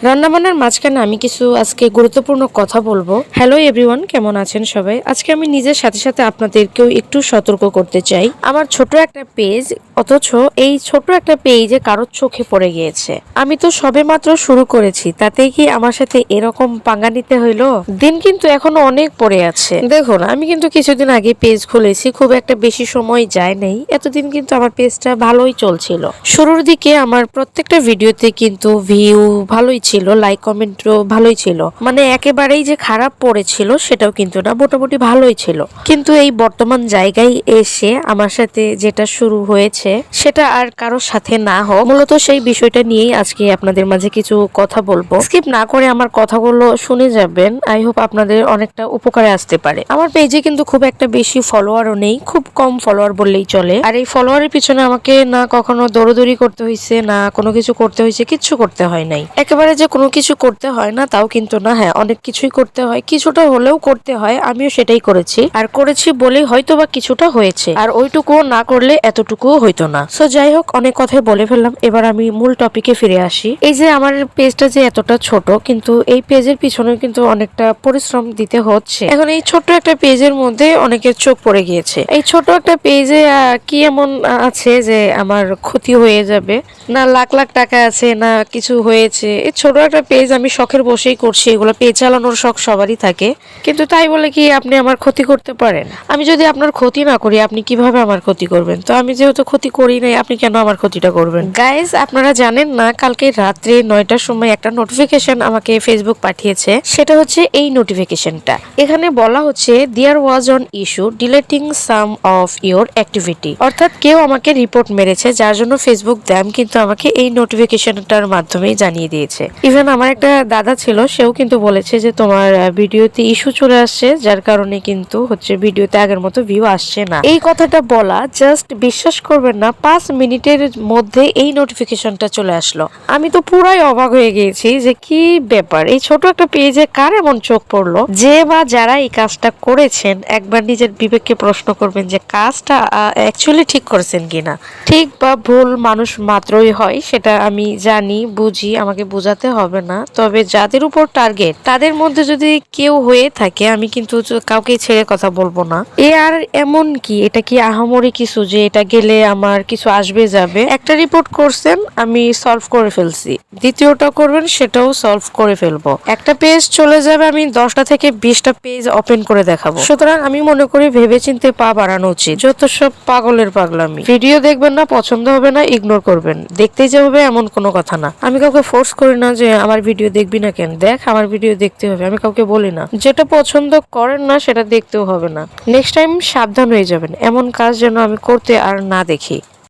রান্নাবান্নার মাঝখানে আমি কিছু আজকে গুরুত্বপূর্ণ কথা বলবো। হ্যালো এভরিওয়ান, কেমন আছেন সবাই? আজকে আমি নিজের সাথে সাথে আপনাদেরকেও একটু সতর্ক করতে চাই। আমার ছোট একটা পেজ, অথচ এই ছোট একটা পেজে কারোর চোখে পড়ে গিয়েছে। আমি তো সবে মাত্র শুরু করেছি, তাতেই কি আমার সাথে এরকম পাঙ্গা নিতে হইলো? দিন কিন্তু এখনো অনেক পড়ে আছে। দেখুন, আমি কিন্তু কিছুদিন আগে পেজ খুলেছি, খুব একটা বেশি সময় যায় নাই। এতদিন কিন্তু আমার পেজটা ভালোই চলছিল। শুরুর দিকে আমার প্রত্যেকটা ভিডিওতে কিন্তু ভিউ ভালোই ছিল, লাইক কমেন্টও ভালোই ছিল, মানে একেবারেই যে খারাপ পড়েছিল সেটাও কিন্তু না, মোটামুটি ভালোই ছিল। কিন্তু এই বর্তমান জায়গায় এসে আমার সাথে যেটা শুরু হয়েছে সেটা আর কারোর সাথে না হোক, মূলত সেই বিষয়টা নিয়েই আজকে আপনাদের মাঝে কিছু কথা বলবো। স্কিপ না করে আমার কথাগুলো শুনে যাবেন, আই হোপ আপনাদের অনেকটা উপকারে আসতে পারে। আমার পেজে কিন্তু খুব একটা বেশি ফলোয়ারও নেই, খুব কম ফলোয়ার বললেই চলে। আর এই ফলোয়ারের পিছনে আমাকে না কখনো দৌড়দৌড়ি করতে হয়েছে, না কোনো কিছু করতে হয়েছে, কিচ্ছু করতে হয় নাই। একেবারে যে কোনো কিছু করতে হয় না তাও কিন্তু না, হ্যাঁ অনেক কিছুই করতে হয়, কিছুটা হলেও করতে হয়। আমিও সেটাই করেছি, আর করেছি বলেই হয়তো বা কিছুটা হয়েছে, আর ওইটুকুও না করলে এতটুকুও হইতো না। সো যাই হোক, অনেক কথাই বলে ফেললাম, এবার আমি মূল টপিকে ফিরে আসি। এই যে আমার পেজটা যে এতটা ছোট, কিন্তু এই পেজের পিছনে কিন্তু অনেকটা পরিশ্রম দিতে হচ্ছে। এখন এই ছোট্ট একটা পেজের মধ্যে অনেকের চোখ পড়ে গিয়েছে। এই ছোট একটা পেজে কি এমন আছে যে আমার ক্ষতি হয়ে যাবে? না লাখ লাখ টাকা আছে, না কিছু হয়েছে। এই ছোট একটা পেজ আমি শখের বসেই করছি, এগুলো পেজ চালানোর শখ সবারই থাকে, কিন্তু তাই বলে কি আপনি আমার ক্ষতি করতে পারেন? আমি যদি আপনার ক্ষতি না করি, আপনি কিভাবে আমার ক্ষতি করবেন? তো আমি যেহেতু ক্ষতি করি নাই, আপনি কেন আমার ক্ষতিটা করবেন? গাইজ, আপনারা জানেন না, কালকে রাত্রে 9টার সময় একটা নোটিফিকেশন আমাকে ফেসবুক পাঠিয়েছে। সেটা হচ্ছে এই নোটিফিকেশনটা। এখানে বলা হচ্ছে there was an issue deleting some of your activity, অর্থাৎ কেউ আমাকে রিপোর্ট মেরেছে, যার জন্য ফেসবুক দ্যাম কিন্তু আমাকে এই নোটিফিকেশনটার মাধ্যমেই জানিয়ে দিয়েছে। ইভেন আমার একটা দাদা ছিল, সেও কিন্তু বলেছে যে তোমার ভিডিওতে ইস্যু চলে আসছে, যার কারণে কিন্তু হচ্ছে ভিডিওতে আগের মতো ভিউ আসছে না। এই কথাটা বলা, জাস্ট বিশ্বাস করবেন না, 5 মিনিটের মধ্যে এই নোটিফিকেশনটা চলে আসলো। আমি তো পুরাই অবাক হয়ে গিয়েছি যে কি ব্যাপার, এই ছোট একটা পেজে কার এমন চোখ পড়লো? যে বা যারা এই কাজটা করেছেন, একবার নিজের বিবেককে প্রশ্ন করবেন যে কাজটা অ্যাকচুয়ালি ঠিক করেছেন কিনা। ঠিক বা ভুল মানুষ মাত্রই হয়, সেটা আমি জানি, বুঝি, আমাকে বোঝাতে হবে না। তবে যাদের উপর টার্গেট, তাদের মধ্যে যদি কেউ হয়ে থাকে, আমি কিন্তু কাউকে ছেড়ে কথা বলবো না। আর এমন কি, এটা কি আহামরি কিছু যে এটা গেলে আমার কিছু আসবে যাবে? একটা রিপোর্ট করছেন, আমি সলভ করে ফেলছি, দ্বিতীয়টা করবেন, সেটাও সলভ করে ফেলবো। একটা পেজ চলে যাবে, আমি 10টা থেকে 20টা পেজ ওপেন করে দেখাবো। সুতরাং আমি মনে করি ভেবেচিন্তে পা বাড়ানো উচিত। যত সব পাগলের পাগলামি। ভিডিও দেখবেন না, পছন্দ হবে না, ইগনোর করবেন। দেখতেই যে হবে এমন কোনো কথা না। আমি কাউকে ফোর্স করি না যে আমার ভিডিও দেখবি না কেন, দেখ, আমার ভিডিও দেখতে হবে, আমি কাউকে বলি না। যেটা পছন্দ করেন না সেটা দেখতেও হবে না। নেক্সট টাইম সাবধান হয়ে যাবেন, এমন কাজ যেন আমি করতে আর না দেখি।